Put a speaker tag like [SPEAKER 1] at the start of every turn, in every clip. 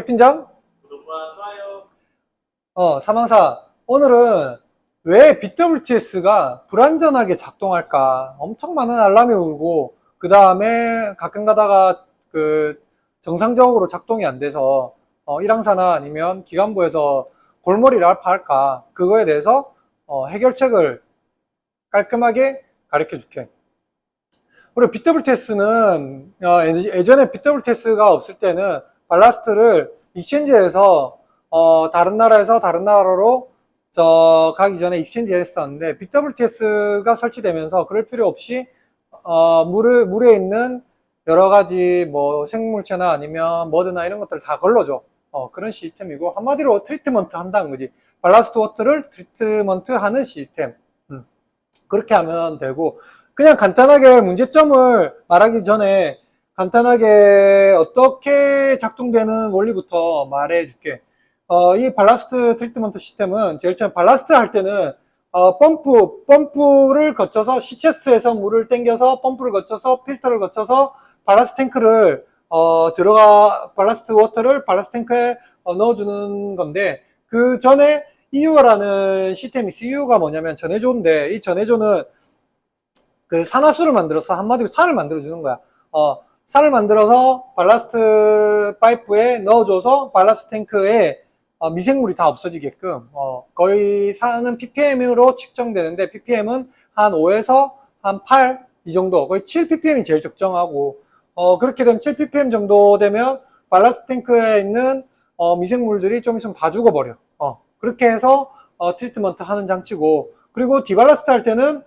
[SPEAKER 1] 팀장?
[SPEAKER 2] 구독과 좋아요.
[SPEAKER 1] 사망사. 오늘은 왜 BWTS가 불안전하게 작동할까? 엄청 많은 알람이 울고, 그 다음에 가끔 가다가 정상적으로 작동이 안 돼서, 일항사나 아니면 기관부에서 골머리를 앓할까? 그거에 대해서, 해결책을 깔끔하게 가르쳐 줄게. 그리고 BWTS는, 예전에 BWTS가 없을 때는 발라스트를 익스체인지에서 다른 나라에서 다른 나라로 가기 전에 익스체인지 했었는데, BWTS가 설치되면서 그럴 필요 없이 물에 있는 여러 가지 뭐 생물체나 아니면 머드나 이런 것들을 다 걸러줘. 그런 시스템이고, 한마디로 트리트먼트 한다는 거지. 발라스트 워터를 트리트먼트 하는 시스템. 그렇게 하면 되고, 그냥 간단하게 문제점을 말하기 전에 간단하게 어떻게 작동되는 원리부터 말해 줄게. 이 발라스트 트리트먼트 시스템은 제일 처음 발라스트 할 때는 펌프를 거쳐서 시체스트에서 물을 땡겨서 펌프를 거쳐서 필터를 거쳐서 발라스트 탱크를 발라스트 워터를 발라스트 탱크에 넣어주는 건데, 그 전에 EU라는 시스템이 있어. EU가 뭐냐면 전해조인데, 이 전해조는 그 산화수를 만들어서 한마디로 산을 만들어주는 거야. 산을 만들어서 발라스트 파이프에 넣어줘서 발라스트 탱크에 미생물이 다 없어지게끔, 거의 산은 ppm으로 측정되는데, ppm은 한 5에서 한 8, 이 정도, 거의 7ppm이 제일 적정하고, 그렇게 되면 7ppm 정도 되면 발라스트 탱크에 있는 미생물들이 좀 있으면 다 죽어버려. 그렇게 해서 트리트먼트 하는 장치고, 그리고 디발라스트 할 때는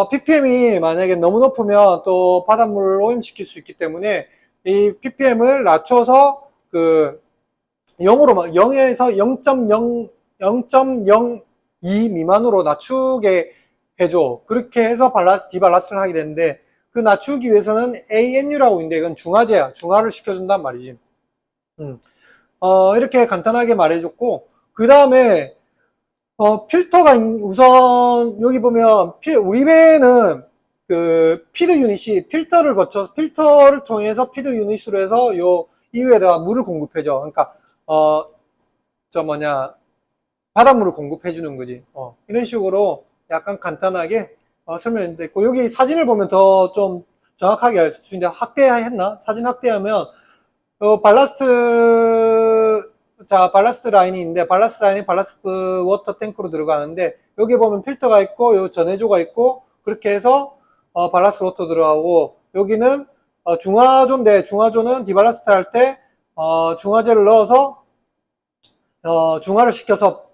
[SPEAKER 1] ppm이 만약에 너무 높으면 또 바닷물을 오염시킬 수 있기 때문에 이 ppm을 낮춰서 0에서 0.02 미만으로 낮추게 해줘. 그렇게 해서 디발라스를 하게 되는데, 그 낮추기 위해서는 ANU라고 있는데, 이건 중화제야. 중화를 시켜준단 말이지. 이렇게 간단하게 말해줬고, 그 다음에 필터가 우선 여기 보면 우리 배는 그 피드 유닛이 필터를 통해서 피드 유닛으로 해서 요 이후에다가 물을 공급해줘. 그러니까 바닷물을 공급해 주는 거지. 이런 식으로 약간 간단하게 설명했는데, 여기 사진을 보면 더 좀 정확하게 알 수 있는데, 확대했나? 사진 확대하면 발라스트 라인이 있는데, 발라스트 라인이 발라스트 워터 탱크로 들어가는데, 여기 보면 필터가 있고, 요 전해조가 있고, 그렇게 해서 발라스트 워터 들어가고, 여기는 중화조인데, 중화조는 디발라스트 할 때 중화제를 넣어서 중화를 시켜서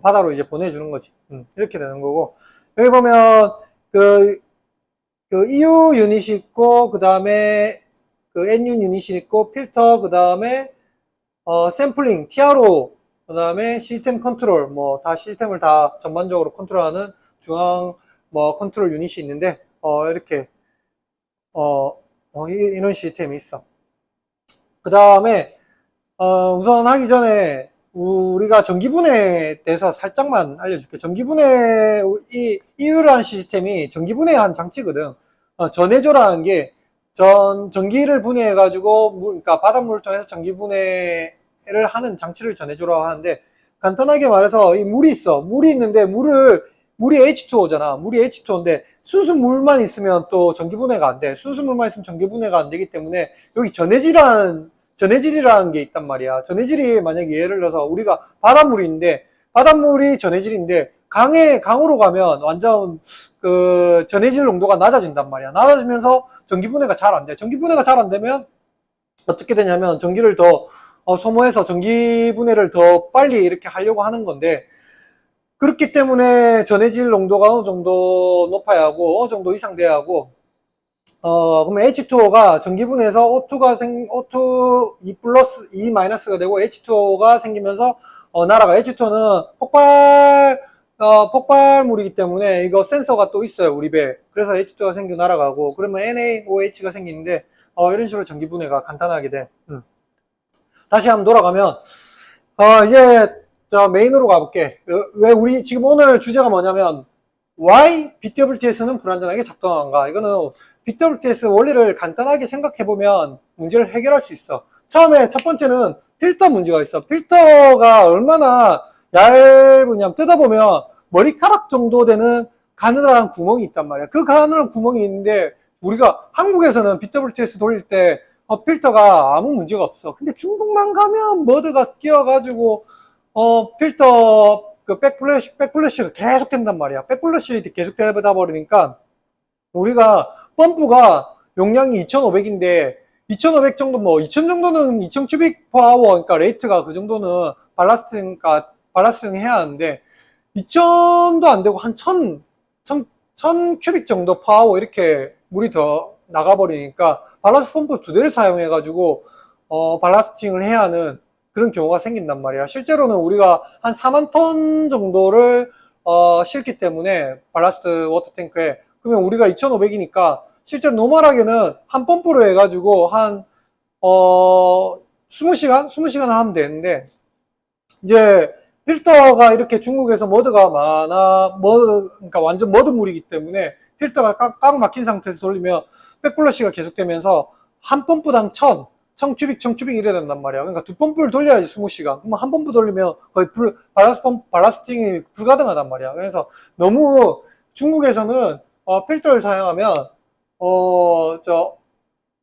[SPEAKER 1] 바다로 이제 보내주는 거지. 이렇게 되는 거고, 여기 보면 그 EU 유닛이 있고, 그 다음에 NU 유닛이 있고, 필터, 그 다음에 샘플링, TRO, 그 다음에 시스템 컨트롤, 시스템을 다 전반적으로 컨트롤하는 중앙, 컨트롤 유닛이 있는데, 이렇게, 이런 시스템이 있어. 그 다음에, 우선 하기 전에, 우리가 전기분해에 대해서 살짝만 알려줄게. 전기분해, EU라는 시스템이 전기분해한 장치거든. 전해조라는 게, 전기를 분해해가지고, 그러니까 바닷물을 통해서 전기분해를 하는 장치를 전해조라고 하는데, 간단하게 말해서 이 물이 있어. 물이 있는데, 물이 H2O잖아. 물이 H2O인데, 순수 물만 있으면 또 전기분해가 안 돼. 순수 물만 있으면 전기분해가 안 되기 때문에, 여기 전해질이라는 게 있단 말이야. 전해질이 만약에 예를 들어서 우리가 바닷물이 전해질인데, 강으로 가면 완전 전해질 농도가 낮아진단 말이야. 낮아지면서 전기분해가 잘 안 돼. 전기분해가 잘 안 되면 어떻게 되냐면 전기를 더 소모해서 전기분해를 더 빨리 이렇게 하려고 하는 건데, 그렇기 때문에 전해질 농도가 어느 정도 높아야 하고 어느 정도 이상 돼야 하고, 그러면 H2O가 전기분해해서 O2 2 플러스 2 마이너스가 되고 H2O가 생기면서 날아가. H2O는 폭발물이기 때문에 이거 센서가 또 있어요, 우리 배. 그래서 H2O가 생겨 날아가고, 그러면 NaOH가 생기는데, 이런 식으로 전기분해가 간단하게 돼. 다시 한번 돌아가면, 이제 메인으로 가볼게. 왜 지금 오늘 주제가 뭐냐면, Why BWTS는 불안전하게 작동하는가? 이거는 BWTS 원리를 간단하게 생각해보면 문제를 해결할 수 있어. 처음에 첫 번째는 필터 문제가 있어. 필터가 얼마나 얇으냐면 뜯어보면 머리카락 정도 되는 가느다란 구멍이 있단 말이야. 그 가느다란 구멍이 있는데 우리가 한국에서는 BWTS 돌릴 때 필터가 아무 문제가 없어. 근데 중국만 가면 머드가 끼어가지고 필터 그 백플래시가 계속 된단 말이야. 백플래시 계속 되다 버리니까 우리가 펌프가 용량이 2500인데 2500 정도 뭐 2000 정도는 2000 큐빅 퍼 아워, 그러니까 레이트가 그 정도는 발라스팅 해야 하는데 2000도 안 되고 한 1000 큐빅 정도 퍼 아워 이렇게 물이 더 나가버리니까 발라스트 펌프 2대를 사용해 가지고 발라스팅을 해야 하는 그런 경우가 생긴단 말이야. 실제로는 우리가 한 4만 톤 정도를 싣기 때문에 발라스트 워터탱크에, 그러면 우리가 2500이니까 실제로 노멀하게는 한 펌프로 해가지고 한 20시간 하면 되는데, 이제 필터가 이렇게 중국에서 머드가 많아, 그러니까 완전 머드물이기 때문에 필터가 꽉 막힌 상태에서 돌리면 백플러시가 계속되면서 한 펌프당 1000 큐빅 이래야 된단 말이야. 그러니까 두 펌프를 돌려야지 20시간. 그러면 한 펌프 돌리면 거의 발라스팅이 불가능하단 말이야. 그래서 너무 중국에서는 필터를 사용하면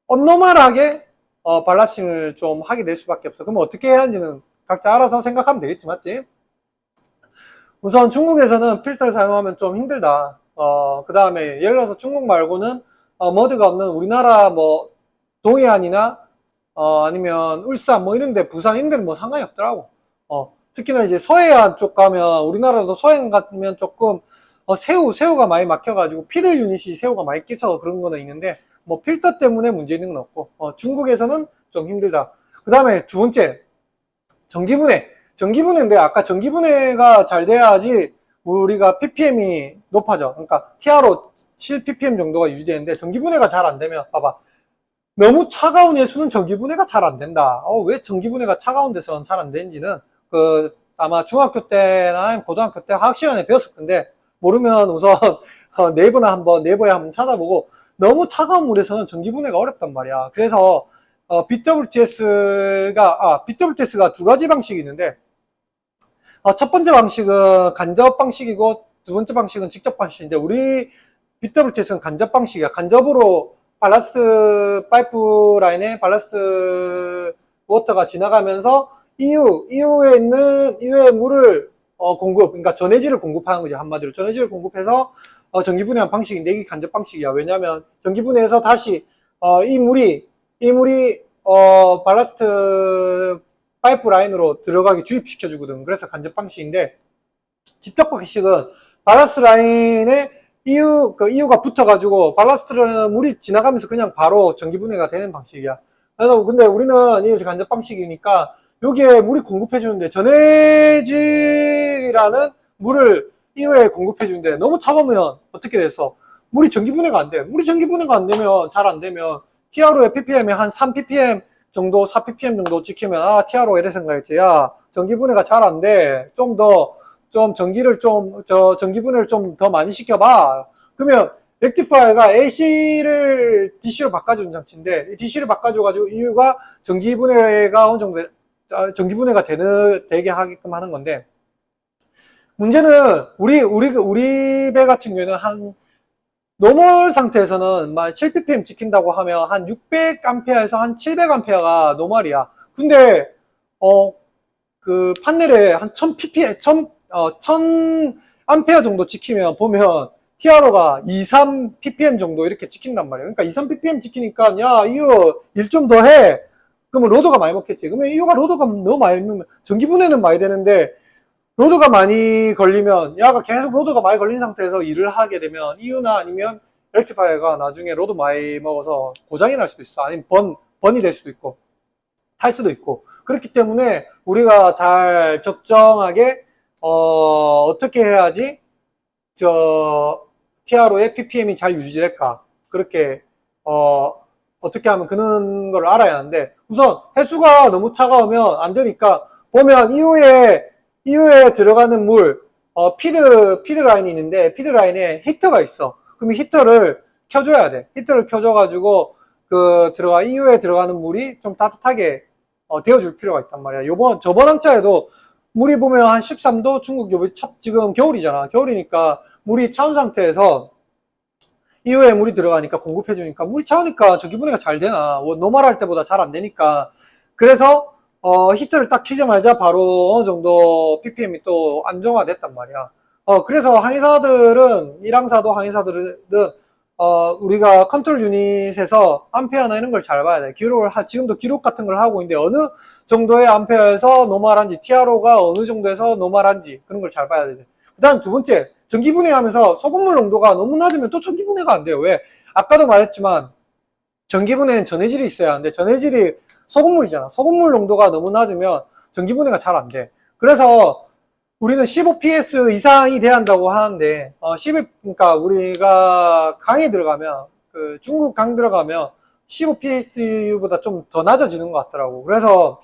[SPEAKER 1] 언노멀하게 발라스팅을 좀 하게 될 수밖에 없어. 그러면 어떻게 해야 하는지는 각자 알아서 생각하면 되겠지, 맞지? 우선 중국에서는 필터를 사용하면 좀 힘들다. 그 다음에 예를 들어서 중국 말고는 머드가 없는 우리나라 뭐 동해안이나 아니면 울산 뭐 이런데, 부산 이런 데는 뭐 상관이 없더라고. 특히나 이제 서해안 쪽 가면, 우리나라도 서해안 가면 조금 새우가 많이 막혀가지고 피드 유닛이 새우가 많이 끼쳐서 그런 거는 있는데, 뭐 필터 때문에 문제 있는 건 없고, 중국에서는 좀 힘들다. 그 다음에 두 번째, 전기분해인데, 아까 전기분해가 잘 돼야지 우리가 ppm이 높아져. 그러니까 TRO 7ppm 정도가 유지되는데, 전기분해가 잘 안 되면 봐봐, 너무 차가운 해수는 전기분해가 잘 안 된다. 왜 전기분해가 차가운 데서는 잘 안 되는지는 아마 중학교 때나 고등학교 때 화학 시간에 배웠을 건데, 모르면 우선 네이버에 한번 찾아보고, 너무 차가운 물에서는 전기분해가 어렵단 말이야. 그래서 BWTS가 두 가지 방식이 있는데, 첫 번째 방식은 간접 방식이고 두 번째 방식은 직접 방식인데, 우리 BWTS는 간접 방식이야. 간접으로 발라스트 파이프라인에 발라스트 워터가 지나가면서 이후에 물을 그러니까 전해질을 공급하는 거지. 한마디로 전해질을 공급해서 전기분해한 방식인데, 이게 간접 방식이야. 왜냐하면 전기분해해서 다시 이 물이 발라스트 파이프 라인으로 들어가게 주입시켜 주거든. 그래서 간접 방식인데, 직접 방식은 발라스트 라인에 이유가 붙어가지고 발라스트 물이 지나가면서 그냥 바로 전기분해가 되는 방식이야. 그래서 근데 우리는 이 간접 방식이니까 여기에 물이 공급해주는데, 전해질이라는 물을 이후에 공급해주는데, 너무 차가우면 어떻게 돼서 물이 전기분해가 안 돼. 물이 전기분해가 안 되면, 잘 안 되면 TRO의 ppm이 한 3ppm 정도, 4ppm 정도 찍히면, TRO 이래 생각했지. 야, 전기분해가 잘 안 돼. 전기분해를 좀 더 많이 시켜봐. 그러면 렉티파이어가 AC를 DC로 바꿔주는 장치인데, DC를 바꿔줘가지고 이유가 전기분해가 어느 정도 전기분해가 되게 하게끔 하는 건데, 문제는 우리 배 같은 경우에는 한 노멀 상태에서는 7ppm 찍힌다고 하면 한 600A에서 한 700A가 노멀이야. 근데 그 판넬에 한 1000A 정도 찍히면 보면 TRO가 2-3ppm 정도 이렇게 찍힌단 말이에요. 그러니까 2-3ppm 찍히니까, 야, 이거 일 좀 더 해. 그러면 로드가 많이 먹겠지. 그러면 이유가 로드가 너무 많이 먹으면 전기분해는 많이 되는데, 로드가 많이 걸리면, 야가 계속 로드가 많이 걸린 상태에서 일을 하게 되면, 이유나 아니면 렉티파이어가 나중에 로드 많이 먹어서 고장이 날 수도 있어. 아니면 번이 될 수도 있고 탈 수도 있고. 그렇기 때문에 우리가 잘 적정하게 어떻게 해야지 TRO의 ppm이 잘 유지될까, 그렇게 어떻게 하면 그런 걸 알아야 하는데, 우선 해수가 너무 차가우면 안 되니까, 보면 이후에 들어가는 물, 피드 라인이 있는데, 피드 라인에 히터가 있어. 그럼 히터를 켜줘야 돼. 히터를 켜줘가지고, 이후에 들어가는 물이 좀 따뜻하게 데워줄 필요가 있단 말이야. 저번 항차에도 물이 보면 한 13도, 중국 지금 겨울이잖아. 겨울이니까 물이 차온 상태에서 이후에 물이 들어가니까 공급해주니까 물이 차오니까 전기분해가 잘 되나. 노멀할 때보다 잘 안 되니까. 그래서 히터를 딱 키자마자 바로 어느 정도 ppm이 또 안정화됐단 말이야. 그래서 항해사들은, 일항사도 항해사들은, 우리가 컨트롤 유닛에서 암페어나 이런 걸 잘 봐야 돼. 지금도 기록 같은 걸 하고 있는데, 어느 정도의 암페어에서 노멀한지, TRO가 어느 정도에서 노멀한지, 그런 걸 잘 봐야 돼. 그 다음 두 번째, 전기분해 하면서 소금물 농도가 너무 낮으면 또 전기분해가 안 돼요. 왜? 아까도 말했지만, 전기분해는 전해질이 있어야 하는데, 전해질이 소금물이잖아. 소금물 농도가 너무 낮으면 전기분해가 잘 안 돼. 그래서 우리는 15ps 이상이 돼야 한다고 하는데, 그러니까 우리가 강에 들어가면, 중국 강 들어가면 15psu보다 좀 더 낮아지는 것 같더라고. 그래서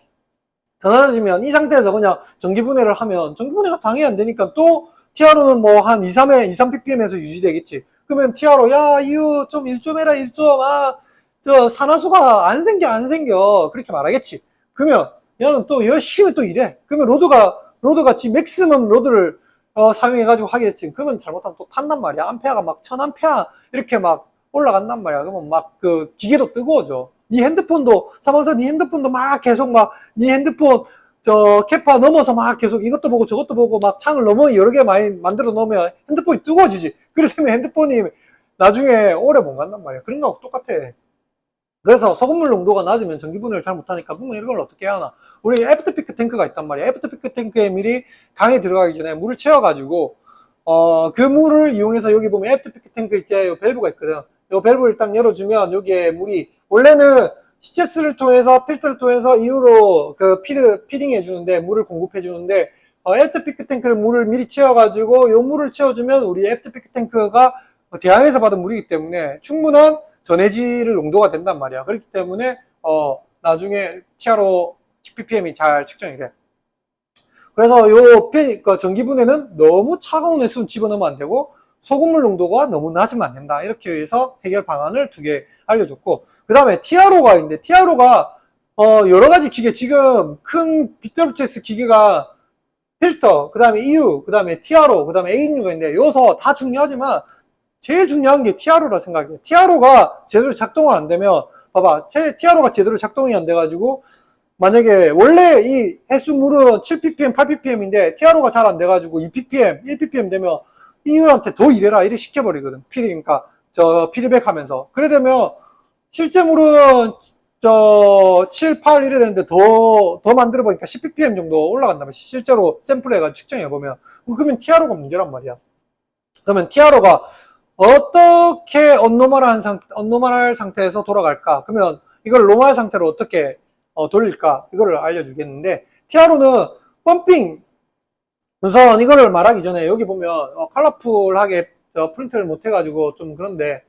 [SPEAKER 1] 더 낮아지면 이 상태에서 그냥 전기분해를 하면 전기분해가 당연히 안 되니까 또 TRO는 뭐 한 2, 3ppm에서 유지되겠지. 그러면 TRO, 야, 이유 좀 1좀 해라, 1좀. 저 산화수가 안 생겨. 그렇게 말하겠지. 그러면 얘는 또 열심히 또 일해. 그러면 로드같이 맥시멈 로드를 사용해가지고 하겠지. 그러면 잘못하면 또 탄단 말이야. 암페어가 막 1000A 이렇게 막 올라간단 말이야. 그러면 막 기계도 뜨거워져. 네 핸드폰도, 사망사 네 핸드폰도 막 계속 네 핸드폰 캐파 넘어서 막 계속 이것도 보고 저것도 보고 막 창을 너무 여러 개 많이 만들어 놓으면 핸드폰이 뜨거워지지. 그렇다면 핸드폰이 나중에 오래 못 간단 말이야. 그런 거하고 똑같아. 그래서 소금물 농도가 낮으면 전기분해를 잘 못하니까 그러면 이걸 어떻게 해야 하나. 우리 애프터피크 탱크가 있단 말이야. 애프터피크 탱크에 미리 강에 들어가기 전에 물을 채워가지고 그 물을 이용해서 여기 보면 애프터피크 탱크 있지. 요 밸브가 있거든. 요 밸브를 딱 열어주면 여기에 물이 원래는 시체스를 통해서 필터를 통해서 이후로 피딩 해주는데 물을 공급해 주는데 애프터피크 탱크를 물을 미리 채워가지고 요 물을 채워주면 우리 애프터피크 탱크가 대양에서 받은 물이기 때문에 충분한 전해질 농도가 된단 말이야. 그렇기 때문에 나중에 TRO ppm이 잘 측정이 돼. 그래서 전기분해는 너무 차가운 해수는 집어넣으면 안 되고 소금물 농도가 너무 낮으면 안 된다. 이렇게 해서 해결 방안을 2개 알려줬고, 그 다음에 TRO가 있는데 TRO가 여러 가지 기계, 지금 큰 BWTS 기계가 필터, 그 다음에 EU, 그 다음에 TRO, 그 다음에 ANU가 있는데 요서 다 중요하지만 제일 중요한 게 TRO라 생각해. TRO가 제대로 작동을 안 되면, 봐봐, TRO가 제대로 작동이 안 돼가지고, 만약에 원래 이 해수물은 7ppm, 8ppm인데 TRO가 잘 안 돼가지고 2ppm, 1ppm 되면 EU한테 더 일해라 이래 시켜버리거든. 그러니까 피드백 하면서. 그래 되면 실제 물은 7, 8 이래 되는데 더 만들어보니까 10ppm 정도 올라간다면 실제로 샘플해가지고 측정해보면 그러면 TRO가 문제란 말이야. 그러면 TRO가 어떻게 언노멀할 상태에서 돌아갈까? 그러면 이걸 노멀 상태로 어떻게 돌릴까? 이거를 알려주겠는데, TRO는 펌핑, 우선 이거를 말하기 전에 여기 보면 컬러풀하게 프린트를 못 해가지고 좀 그런데,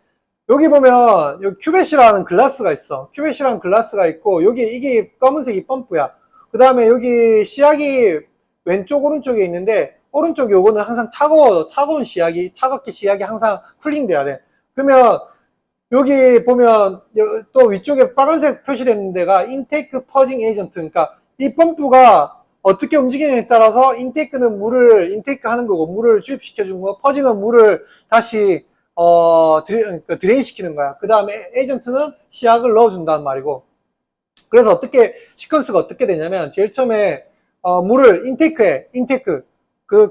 [SPEAKER 1] 여기 보면 여기 큐벳이라는 글라스가 있어. 큐벳이라는 글라스가 있고, 이게 검은색이 펌프야. 그 다음에 여기 시약이 왼쪽 오른쪽에 있는데, 오른쪽 요거는 항상 차가운 시약이, 차갑게 시약이 항상 쿨링 돼야 돼. 그러면 여기 보면 또 위쪽에 빨간색 표시되는 데가 인테이크 퍼징 에이전트. 그러니까 이 펌프가 어떻게 움직이느냐에 따라서 인테이크는 물을 인테이크 하는 거고 물을 주입시켜 주는 거, 퍼징은 물을 다시 드레인 시키는 거야. 그 다음에 에이전트는 시약을 넣어준다는 말이고. 그래서 시퀀스가 어떻게 되냐면 제일 처음에 물을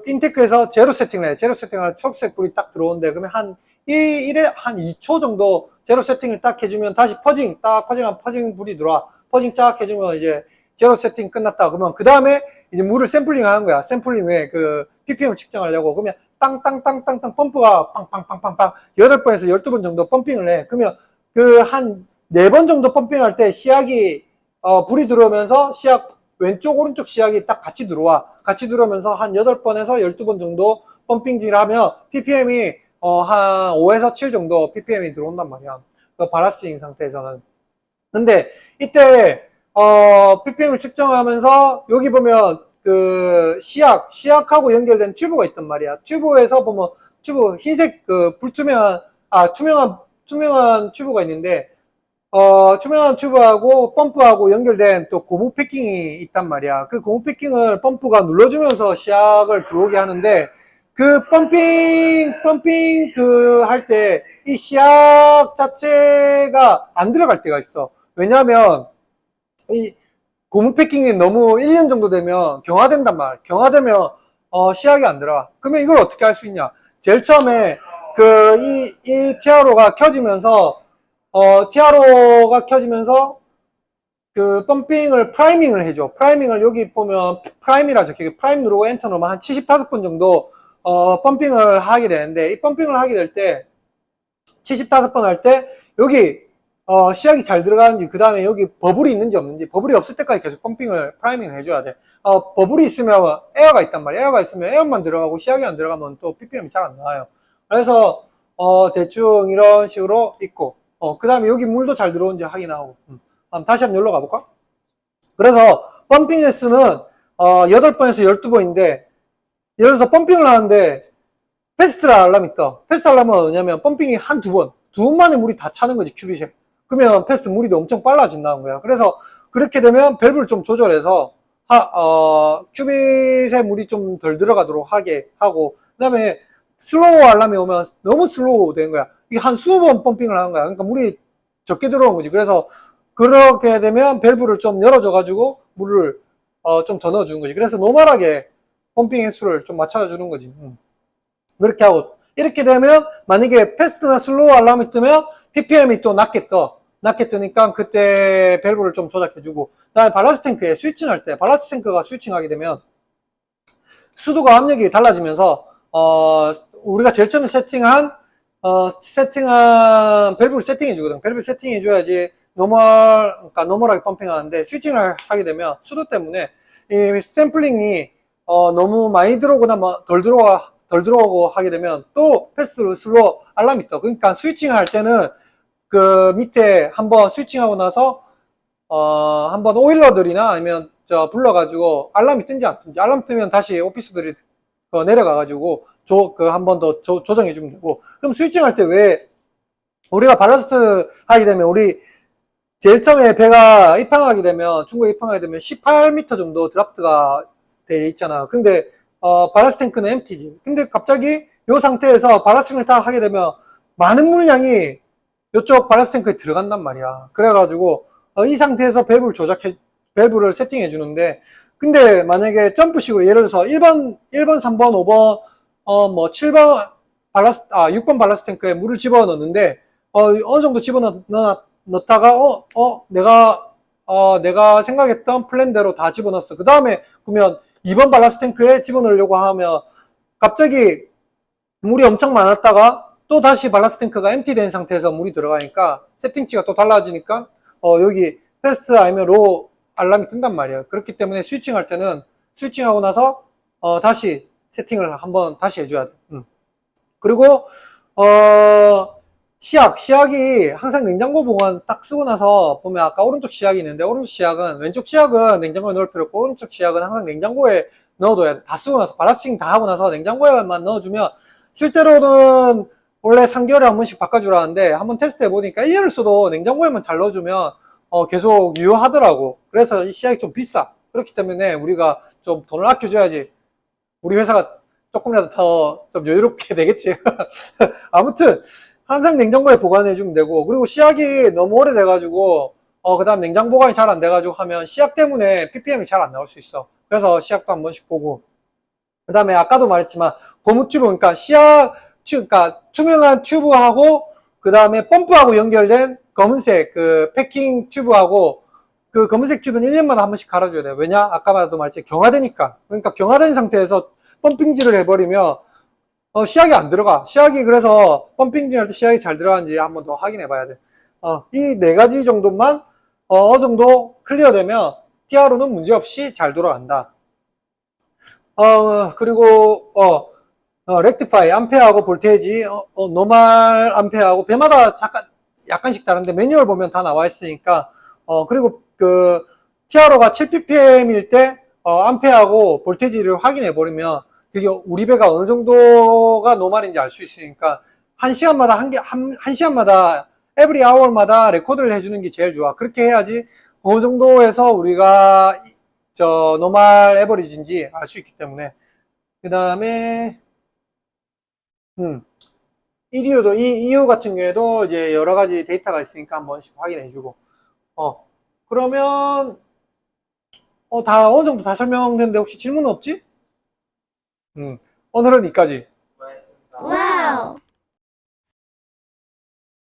[SPEAKER 1] 인테이크에서 제로 세팅을 해. 제로 세팅을 초록색 불이 딱 들어오는데, 그러면 한 2초 정도 제로 세팅을 딱 해주면 다시 퍼징 불이 들어와. 퍼징 쫙 해주면 이제 제로 세팅 끝났다. 그러면 그 다음에 이제 물을 샘플링 하는 거야. 샘플링 후에 ppm을 측정하려고. 그러면 땅땅땅땅땅 펌프가 빵빵빵빵빵 8번에서 12번 정도 펌핑을 해. 그러면 한 4번 정도 펌핑할 때 시약이 불이 들어오면서 왼쪽 오른쪽 시약이 딱 같이 들어오면서 한 8번에서 12번 정도 펌핑질을 하면 ppm이 한 5에서 7 정도 ppm이 들어온단 말이야. 바라스팅 상태에서는. 근데 이때 ppm을 측정하면서 여기 보면 시약하고 연결된 튜브가 있단 말이야. 튜브에서 보면 흰색 투명한 튜브가 있는데 투명한 튜브하고 펌프하고 연결된 또 고무 패킹이 있단 말이야. 그 고무 패킹을 펌프가 눌러주면서 시약을 들어오게 하는데, 그 펌핑 할 때 이 시약 자체가 안 들어갈 때가 있어. 왜냐하면 이 고무 패킹이 너무 1년 정도 되면 경화된단 말이야. 경화되면 시약이 안 들어가. 그러면 이걸 어떻게 할 수 있냐? 제일 처음에 이 티아로가 켜지면서 그 펌핑을 프라이밍을 해줘. 프라이밍을 여기 보면 프라임이라 적혀있고 프라임 누르고 엔터 누르면 한 75번 정도 펌핑을 하게 되는데, 이 펌핑을 하게 될 때 75번 할 때 여기 시약이 잘 들어가는지, 그 다음에 여기 버블이 있는지 없는지, 버블이 없을 때까지 계속 프라이밍을 해줘야 돼. 버블이 있으면 에어가 있단 말이야. 에어가 있으면 에어만 들어가고 시약이 안 들어가면 또 ppm이 잘 안 나와요. 그래서 대충 이런 식으로 있고, 그 다음에 여기 물도 잘 들어오는지 확인하고. 다시 한번 열로 가볼까? 그래서 펌핑 횟수는 8번에서 12번인데, 예를 들어서 펌핑을 하는데 패스트 알람이 떠. 패스트 알람은 뭐냐면 펌핑이 두 번 만에 물이 다 차는 거지, 큐빗에. 그러면 패스트 무리도 엄청 빨라진다는 거야. 그래서 그렇게 되면 밸브를 좀 조절해서 큐빗에 물이 좀 덜 들어가도록 하게 하고, 그 다음에 슬로우 알람이 오면 너무 슬로우 된 거야. 이게 한 20번 펌핑을 하는 거야. 그러니까 물이 적게 들어온 거지. 그래서 그렇게 되면 밸브를 좀 열어줘가지고 물을 좀 더 넣어주는 거지. 그래서 노멀하게 펌핑 횟수를 좀 맞춰주는 거지. 그렇게 하고, 이렇게 되면 만약에 패스트나 슬로우 알람이 뜨면 ppm이 또 낮게 뜨니까 그때 밸브를 좀 조작해주고, 그 다음에 발라스트 탱크에 스위칭할 때, 발라스트 탱크가 스위칭하게 되면 수도가 압력이 달라지면서 우리가 제일 처음에 세팅한 밸브를 세팅해 주거든. 밸브를 세팅해 줘야지 그러니까 노멀하게 펌핑하는데, 스위칭을 하게 되면 수도 때문에 이 샘플링이 너무 많이 들어오거나 덜 들어오고 하게 되면 또 패스로 슬로우 알람이 떠. 그러니까 스위칭을 할 때는 그 밑에 한번 스위칭하고 나서 한번 오일러들이나 아니면 불러가지고 알람이 뜬지 안 뜬지, 알람 뜨면 다시 오피스들이 내려가가지고 한 번 더 조정해주면 되고. 그럼 스위칭할 때 왜 우리가 발라스트 하게 되면, 우리 제일 처음에 배가 입항하게 되면, 중국에 입항하게 되면 18m 정도 드라프트가 돼 있잖아. 근데 발라스트 탱크는 엠티지. 근데 갑자기 이 상태에서 발라스트 탱크를 딱 하게 되면 많은 물량이 이쪽 발라스트 탱크에 들어간단 말이야. 그래가지고 이 상태에서 밸브를 세팅해 주는데, 근데 만약에 점프식으로 예를 들어서 1번, 3번, 5번, 7번 6번 발라스트 탱크에 물을 집어 넣는데, 어느 정도 집어 넣다가, 내가 생각했던 플랜대로 다 집어 넣었어. 그 다음에, 그러면 2번 발라스트 탱크에 집어 넣으려고 하면, 갑자기 물이 엄청 많았다가, 또 다시 발라스트 탱크가 엠티 된 상태에서 물이 들어가니까, 세팅치가 또 달라지니까, 여기 패스트 아니면 로우 알람이 뜬단 말이에요. 그렇기 때문에 스위칭할 때는 스위칭하고 나서 다시 세팅을 한번 다시 해줘야 돼. 그리고 시약이 항상 냉장고 보관 딱 쓰고 나서 보면, 아까 오른쪽 시약이 있는데, 왼쪽 시약은 냉장고에 넣을 필요 없고, 오른쪽 시약은 항상 냉장고에 넣어둬야 돼. 다 쓰고 나서, 발라스팅 다 하고 나서 냉장고에만 넣어주면, 실제로는 원래 3개월에 한 번씩 바꿔주라는데, 한번 테스트 해보니까 1년을 써도 냉장고에만 잘 넣어주면 계속 유효하더라고. 그래서 이 시약이 좀 비싸. 그렇기 때문에 우리가 좀 돈을 아껴줘야지 우리 회사가 조금이라도 더 좀 여유롭게 되겠지. 아무튼 항상 냉장고에 보관해주면 되고, 그리고 시약이 너무 오래돼가지고 그 다음 냉장 보관이 잘 안 돼가지고 하면 시약 때문에 ppm이 잘 안 나올 수 있어. 그래서 시약도 한 번씩 보고, 그 다음에 아까도 말했지만 고무 튜브, 그러니까 그러니까 투명한 튜브하고 그 다음에 펌프하고 연결된 검은색 그 패킹 튜브하고, 그 검은색 튜브는 1년마다 한 번씩 갈아줘야 돼요. 왜냐? 아까도 말했지, 경화되니까. 그러니까 경화된 상태에서 펌핑질을 해버리면 시약이 안 들어가. 그래서 펌핑질 할 때 시약이 잘 들어가는지 한번 더 확인해 봐야 돼. 이 네 가지 정도만 어느 정도 클리어되면 TRO는 문제없이 잘 돌아간다. 그리고 렉티파이, 암페어하고 볼테이지, 노멀 암페어하고 배마다 약간씩 다른데 매뉴얼 보면 다 나와 있으니까, 그리고 그 TRO가 7ppm일 때 암페어하고 볼테이지를 확인해 버리면 그게 우리 배가 어느 정도가 노멀인지 알 수 있으니까, 한 시간마다 every hour마다 레코드를 해주는 게 제일 좋아. 그렇게 해야지 어느 정도에서 우리가 노멀 에버리지인지 알 수 있기 때문에. 그 다음에 이 이유 같은 경우에도 이제 여러 가지 데이터가 있으니까 한 번씩 확인해주고. 그러면 다 어느 정도 다 설명됐는데 혹시 질문 없지? 오늘은 여기까지.
[SPEAKER 2] 와우.